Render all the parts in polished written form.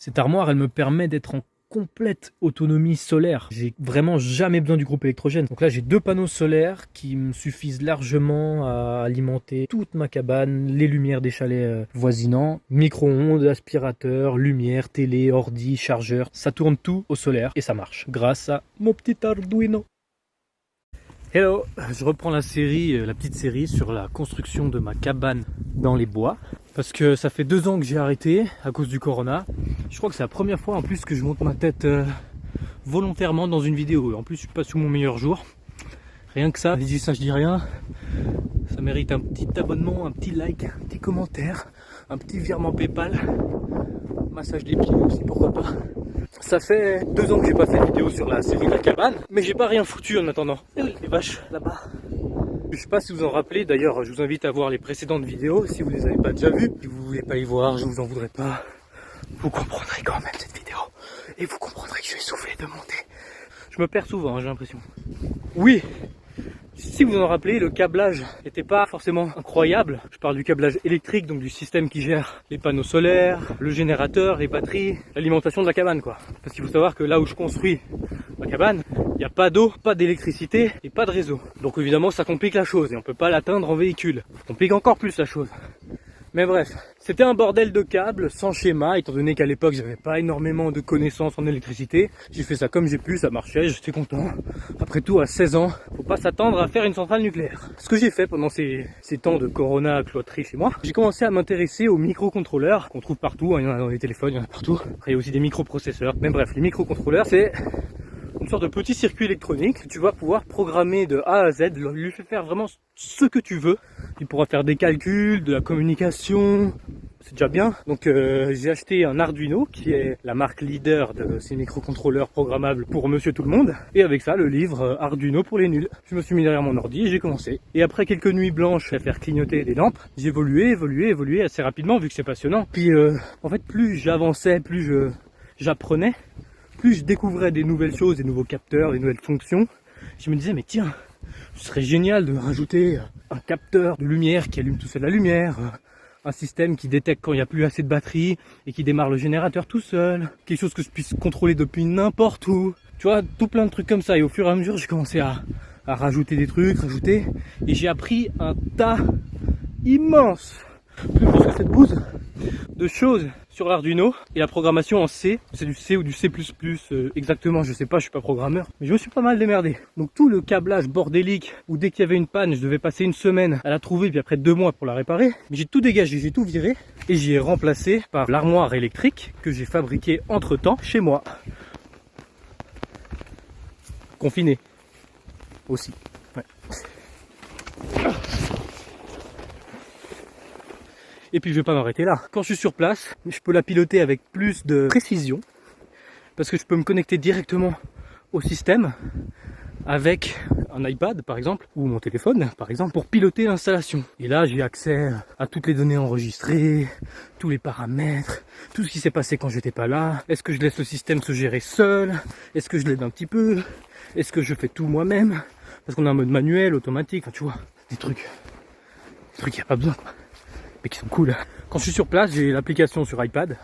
Cette armoire, elle me permet d'être en complète autonomie solaire. J'ai vraiment jamais besoin du groupe électrogène. Donc là, j'ai 2 panneaux solaires qui me suffisent largement à alimenter toute ma cabane, les lumières des chalets voisinants, micro-ondes, aspirateur, lumière, télé, ordi, chargeur. Ça tourne tout au solaire et ça marche grâce à mon petit Arduino. Hello, je reprends la petite série sur la construction de ma cabane dans les bois. Parce que ça fait 2 ans que j'ai arrêté à cause du corona. Je crois que c'est la première fois en plus que je monte ma tête volontairement dans une vidéo. En plus, je suis pas sous mon meilleur jour. Rien que ça, je dis rien. Ça mérite un petit abonnement, un petit like, un petit commentaire, un petit virement PayPal. Massage des pieds aussi, pourquoi pas. Ça fait 2 ans que j'ai pas fait de vidéo sur la série de la cabane, mais j'ai pas rien foutu en attendant. Et oui, les vaches là-bas. Je sais pas si vous en rappelez, d'ailleurs je vous invite à voir les précédentes vidéos si vous les avez pas déjà vues. Si vous voulez pas les voir, je vous en voudrais pas. Vous comprendrez quand même cette vidéo. Et vous comprendrez que je vais souffler de monter. Je me perds souvent, j'ai l'impression. Oui, si vous en rappelez, le câblage n'était pas forcément incroyable. Je parle du câblage électrique, donc du système qui gère les panneaux solaires, le générateur, les batteries, l'alimentation de la cabane quoi. Parce qu'il faut savoir que là où je construis ma cabane, il n'y a pas d'eau, pas d'électricité et pas de réseau. Donc évidemment ça complique la chose et on peut pas l'atteindre en véhicule. Ça complique encore plus la chose. Mais bref, c'était un bordel de câbles, sans schéma, étant donné qu'à l'époque j'avais pas énormément de connaissances en électricité. J'ai fait ça comme j'ai pu, ça marchait, j'étais content. Après tout, à 16 ans, faut pas s'attendre à faire une centrale nucléaire. Ce que j'ai fait pendant ces temps de corona cloîtré chez moi, j'ai commencé à m'intéresser aux microcontrôleurs qu'on trouve partout, il y en a dans les téléphones, il y en a partout. Après il y a aussi des microprocesseurs. Mais bref, les microcontrôleurs, c'est une sorte de petit circuit électronique que tu vas pouvoir programmer de A à Z, lui faire vraiment ce que tu veux. Il pourra faire des calculs, de la communication, c'est déjà bien. Donc j'ai acheté un Arduino qui est la marque leader de ces microcontrôleurs programmables pour monsieur tout le monde. Et avec ça, le livre Arduino pour les nuls. Je me suis mis derrière mon ordi et j'ai commencé. Et après quelques nuits blanches à faire clignoter des lampes, j'ai évolué assez rapidement vu que c'est passionnant. Puis en fait, plus j'avançais, plus j'apprenais, plus je découvrais des nouvelles choses, des nouveaux capteurs, des nouvelles fonctions. Je me disais, mais tiens, ce serait génial de rajouter un capteur de lumière qui allume tout seul la lumière, un système qui détecte quand il n'y a plus assez de batterie et qui démarre le générateur tout seul, quelque chose que je puisse contrôler depuis n'importe où. Tu vois, tout plein de trucs comme ça. Et au fur et à mesure, j'ai commencé à rajouter des trucs, et j'ai appris un tas immense, plus gros que cette bouse, de choses sur l'Arduino. Et la programmation en C, c'est du C ou du C++, exactement, je sais pas, je suis pas programmeur, mais je me suis pas mal démerdé. Donc tout le câblage bordélique, où dès qu'il y avait une panne, je devais passer une semaine à la trouver, puis après 2 mois pour la réparer, mais j'ai tout dégagé, j'ai tout viré, et j'y ai remplacé par l'armoire électrique que j'ai fabriquée entre temps chez moi. Confiné aussi. Ouais. Et puis je vais pas m'arrêter là. Quand je suis sur place, je peux la piloter avec plus de précision parce que je peux me connecter directement au système avec un iPad par exemple ou mon téléphone par exemple pour piloter l'installation. Et là j'ai accès à toutes les données enregistrées, tous les paramètres, tout ce qui s'est passé quand j'étais pas là. Est-ce que je laisse le système se gérer seul? Est-ce que je l'aide un petit peu? Est-ce que je fais tout moi-même? Parce qu'on a un mode manuel, automatique, enfin tu vois, des trucs qu'il n'y a pas besoin. Mais qui sont cool. Quand je suis sur place, j'ai l'application sur iPad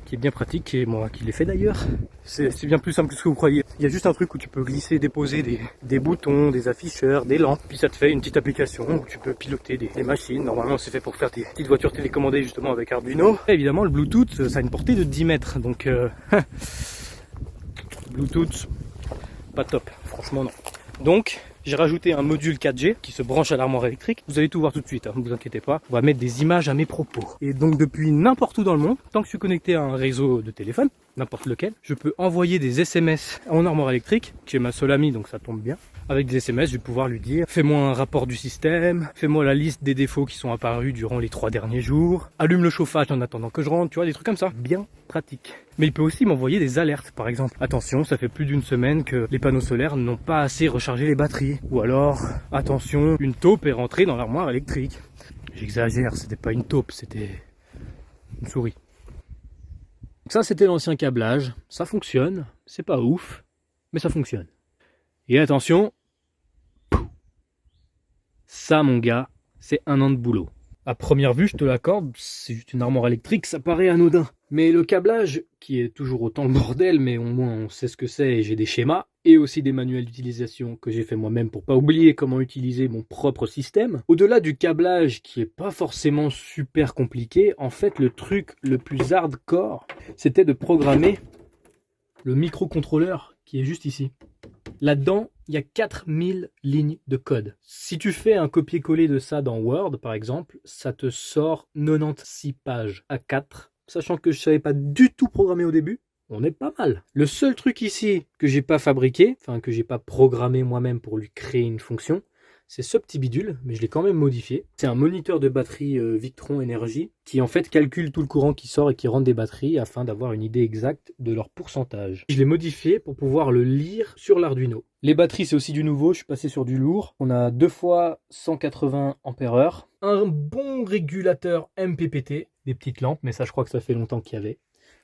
qui est bien pratique et moi qui l'ai fait d'ailleurs. C'est bien plus simple que ce que vous croyez. Il y a juste un truc où tu peux glisser, déposer des boutons, des afficheurs, des lampes, puis ça te fait une petite application où tu peux piloter des machines. Normalement c'est fait pour faire des petites voitures télécommandées justement avec Arduino. Et évidemment le Bluetooth, ça a une portée de 10 mètres, donc Bluetooth, pas top, franchement non. Donc j'ai rajouté un module 4G qui se branche à l'armoire électrique. Vous allez tout voir tout de suite, hein, ne vous inquiétez pas. On va mettre des images à mes propos. Et donc depuis n'importe où dans le monde, tant que je suis connecté à un réseau de téléphone, n'importe lequel, je peux envoyer des SMS à mon armoire électrique, qui est ma seule amie donc ça tombe bien. Avec des SMS, je vais pouvoir lui dire, fais-moi un rapport du système, fais-moi la liste des défauts qui sont apparus durant les 3 derniers jours, allume le chauffage en attendant que je rentre, tu vois, des trucs comme ça. Bien pratique. Mais il peut aussi m'envoyer des alertes, par exemple. Attention, ça fait plus d'1 semaine que les panneaux solaires n'ont pas assez rechargé les batteries. Ou alors, attention, une taupe est rentrée dans l'armoire électrique. J'exagère, c'était pas une taupe, c'était une souris. Donc ça, c'était l'ancien câblage. Ça fonctionne, c'est pas ouf, mais ça fonctionne. Et attention, ça mon gars, c'est 1 an de boulot. À première vue, je te l'accorde, c'est juste une armoire électrique, ça paraît anodin. Mais le câblage, qui est toujours autant le bordel, mais au moins on sait ce que c'est et j'ai des schémas, et aussi des manuels d'utilisation que j'ai fait moi-même pour pas oublier comment utiliser mon propre système. Au-delà du câblage qui est pas forcément super compliqué, en fait le truc le plus hardcore, c'était de programmer le microcontrôleur qui est juste ici. Là-dedans, il y a 4000 lignes de code. Si tu fais un copier-coller de ça dans Word, par exemple, ça te sort 96 pages à 4. Sachant que je savais pas du tout programmer au début, on est pas mal. Le seul truc ici que j'ai pas fabriqué, enfin que j'ai pas programmé moi-même pour lui créer une fonction, c'est ce petit bidule, mais je l'ai quand même modifié. C'est un moniteur de batterie Victron Energy qui en fait calcule tout le courant qui sort et qui rentre des batteries afin d'avoir une idée exacte de leur pourcentage. Je l'ai modifié pour pouvoir le lire sur l'Arduino. Les batteries, c'est aussi du nouveau, je suis passé sur du lourd. On a 2 fois 180 ampères-heure, un bon régulateur MPPT, des petites lampes, mais ça je crois que ça fait longtemps qu'il y avait.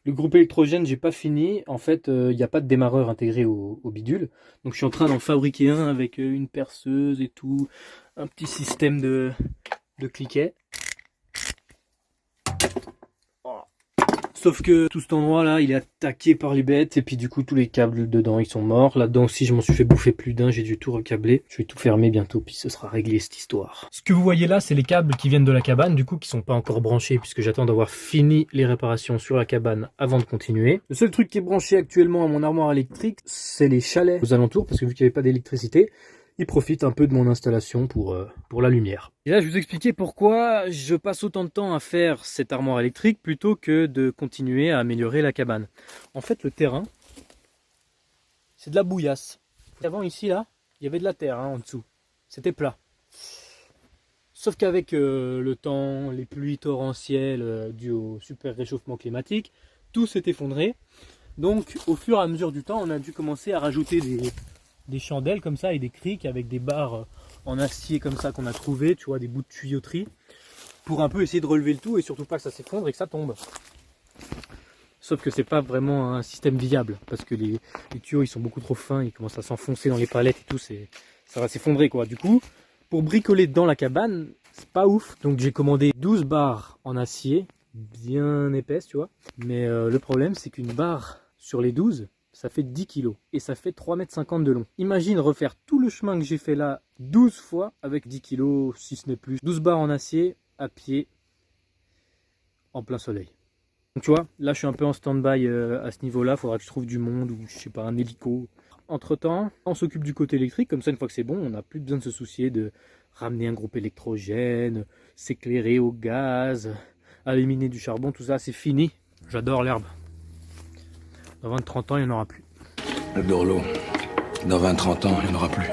Le groupe électrogène, j'ai pas fini. En fait, il n'y a pas de démarreur intégré au bidule. Donc je suis en train d'en fabriquer un avec une perceuse et tout. Un petit système de cliquet. Sauf que tout cet endroit là, il est attaqué par les bêtes et puis du coup tous les câbles dedans ils sont morts. Là-dedans aussi je m'en suis fait bouffer plus d'un, j'ai dû tout recabler. Je vais tout fermer bientôt puis ce sera réglé cette histoire. Ce que vous voyez là, c'est les câbles qui viennent de la cabane, du coup qui sont pas encore branchés puisque j'attends d'avoir fini les réparations sur la cabane avant de continuer. Le seul truc qui est branché actuellement à mon armoire électrique, c'est les chalets aux alentours parce que vu qu'il n'y avait pas d'électricité, il profite un peu de mon installation pour la lumière. Et là, je vais vous expliquer pourquoi je passe autant de temps à faire cette armoire électrique plutôt que de continuer à améliorer la cabane. En fait, le terrain, c'est de la bouillasse. Avant, ici, là, il y avait de la terre en dessous. C'était plat. Sauf qu'avec le temps, les pluies torrentielles dues au super réchauffement climatique, tout s'est effondré. Donc, au fur et à mesure du temps, on a dû commencer à rajouter des chandelles comme ça et des criques avec des barres en acier comme ça qu'on a trouvé, tu vois, des bouts de tuyauterie pour un peu essayer de relever le tout et surtout pas que ça s'effondre et que ça tombe. Sauf que c'est pas vraiment un système viable parce que les tuyaux ils sont beaucoup trop fins, ils commencent à s'enfoncer dans les palettes et tout, ça va s'effondrer quoi. Du coup, pour bricoler dans la cabane, c'est pas ouf. Donc j'ai commandé 12 barres en acier, bien épaisses, tu vois. Mais le problème c'est qu'une barre sur les 12, ça fait 10 kg et ça fait 3,50 m de long. Imagine refaire tout le chemin que j'ai fait là 12 fois avec 10 kg, si ce n'est plus. 12 barres en acier, à pied, en plein soleil. Donc tu vois, là je suis un peu en stand-by à ce niveau-là. Il faudra que je trouve du monde ou je sais pas, un hélico. Entre temps, on s'occupe du côté électrique. Comme ça, une fois que c'est bon, on n'a plus besoin de se soucier de ramener un groupe électrogène, s'éclairer au gaz, éliminer du charbon, tout ça, c'est fini. J'adore l'herbe. Dans 20-30 ans, il n'y en aura plus. J'adore l'eau. Dans 20-30 ans, il n'y en aura plus.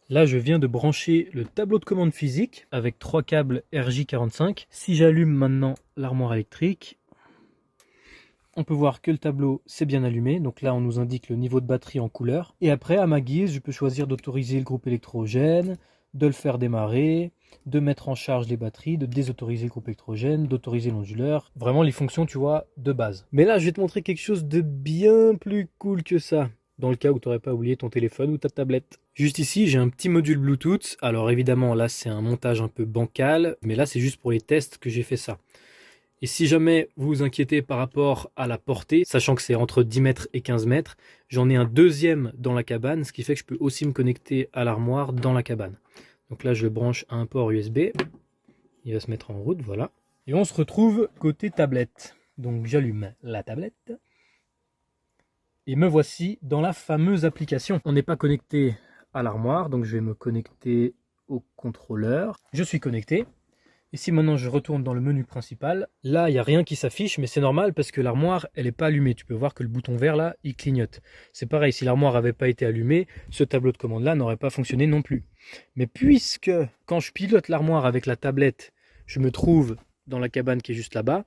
Là, je viens de brancher le tableau de commande physique avec 3 câbles RJ45. Si j'allume maintenant l'armoire électrique, on peut voir que le tableau s'est bien allumé. Donc là, on nous indique le niveau de batterie en couleur. Et après, à ma guise, je peux choisir d'autoriser le groupe électrogène, de le faire démarrer, de mettre en charge les batteries, de désautoriser le groupe électrogène, d'autoriser l'onduleur. Vraiment les fonctions, tu vois, de base. Mais là, je vais te montrer quelque chose de bien plus cool que ça. Dans le cas où tu n'aurais pas oublié ton téléphone ou ta tablette. Juste ici, j'ai un petit module Bluetooth. Alors évidemment, là, c'est un montage un peu bancal. Mais là, c'est juste pour les tests que j'ai fait ça. Et si jamais vous vous inquiétez par rapport à la portée, sachant que c'est entre 10 mètres et 15 mètres, j'en ai un deuxième dans la cabane, ce qui fait que je peux aussi me connecter à l'armoire dans la cabane. Donc là, je le branche à un port USB. Il va se mettre en route, voilà. Et on se retrouve côté tablette. Donc j'allume la tablette. Et me voici dans la fameuse application. On n'est pas connecté à l'armoire, donc je vais me connecter au contrôleur. Je suis connecté. Et si maintenant je retourne dans le menu principal, là il n'y a rien qui s'affiche, mais c'est normal parce que l'armoire elle n'est pas allumée. Tu peux voir que le bouton vert là, il clignote. C'est pareil, si l'armoire n'avait pas été allumée, ce tableau de commande là n'aurait pas fonctionné non plus. Mais puisque quand je pilote l'armoire avec la tablette, je me trouve dans la cabane qui est juste là-bas,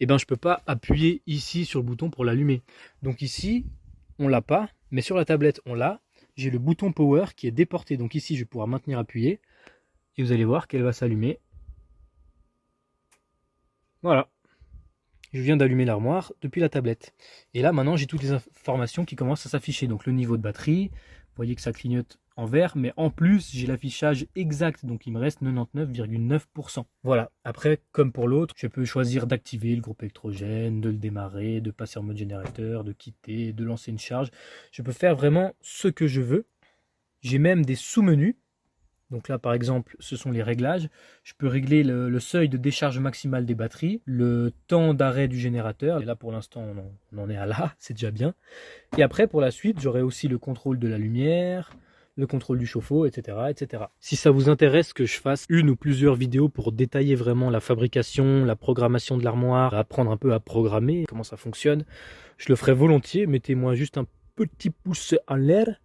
et ben je peux pas appuyer ici sur le bouton pour l'allumer. Donc ici, on l'a pas, mais sur la tablette on l'a. J'ai le bouton power qui est déporté, donc ici je vais pouvoir maintenir appuyé, et vous allez voir qu'elle va s'allumer. Voilà, je viens d'allumer l'armoire depuis la tablette. Et là maintenant j'ai toutes les informations qui commencent à s'afficher. Donc le niveau de batterie, voyez que ça clignote en vert, mais en plus j'ai l'affichage exact, donc il me reste 99,9%. Voilà, après comme pour l'autre, je peux choisir d'activer le groupe électrogène, de le démarrer, de passer en mode générateur, de quitter, de lancer une charge. Je peux faire vraiment ce que je veux. J'ai même des sous-menus. Donc là par exemple ce sont les réglages. Je peux régler le seuil de décharge maximale des batteries, le temps d'arrêt du générateur. Et là pour l'instant on en est à là, c'est déjà bien. Et après pour la suite j'aurai aussi le contrôle de la lumière, le contrôle du chauffe-eau, etc., etc. Si ça vous intéresse que je fasse une ou plusieurs vidéos pour détailler vraiment la fabrication, la programmation de l'armoire, apprendre un peu à programmer, comment ça fonctionne, je le ferai volontiers. Mettez-moi juste un petit pouce en l'air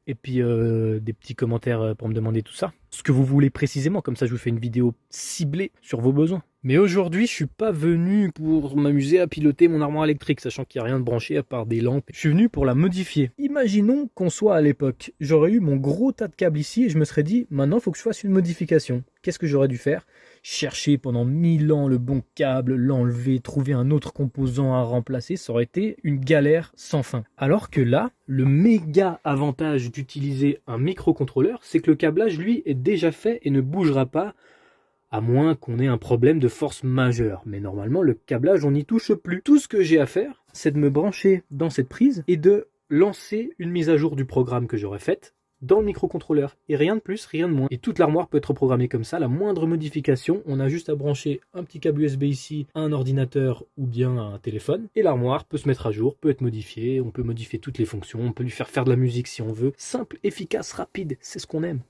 et puis des petits commentaires pour me demander tout ça. Ce que vous voulez précisément, comme ça je vous fais une vidéo ciblée sur vos besoins. Mais aujourd'hui, je suis pas venu pour m'amuser à piloter mon armoire électrique, sachant qu'il n'y a rien de branché à part des lampes. Je suis venu pour la modifier. Imaginons qu'on soit à l'époque. J'aurais eu mon gros tas de câbles ici et je me serais dit, maintenant il faut que je fasse une modification. Qu'est-ce que j'aurais dû faire? Chercher pendant 1000 ans le bon câble, l'enlever, trouver un autre composant à remplacer, ça aurait été une galère sans fin. Alors que là, le méga avantage d'utiliser un microcontrôleur, c'est que le câblage, lui, est déjà fait et ne bougera pas, à moins qu'on ait un problème de force majeure. Mais normalement, le câblage, on n'y touche plus. Tout ce que j'ai à faire, c'est de me brancher dans cette prise et de lancer une mise à jour du programme que j'aurais faite dans le microcontrôleur. Et rien de plus, rien de moins. Et toute l'armoire peut être programmée comme ça. La moindre modification, on a juste à brancher un petit câble USB ici à un ordinateur ou bien à un téléphone. Et l'armoire peut se mettre à jour, peut être modifiée. On peut modifier toutes les fonctions. On peut lui faire de la musique si on veut. Simple, efficace, rapide. C'est ce qu'on aime.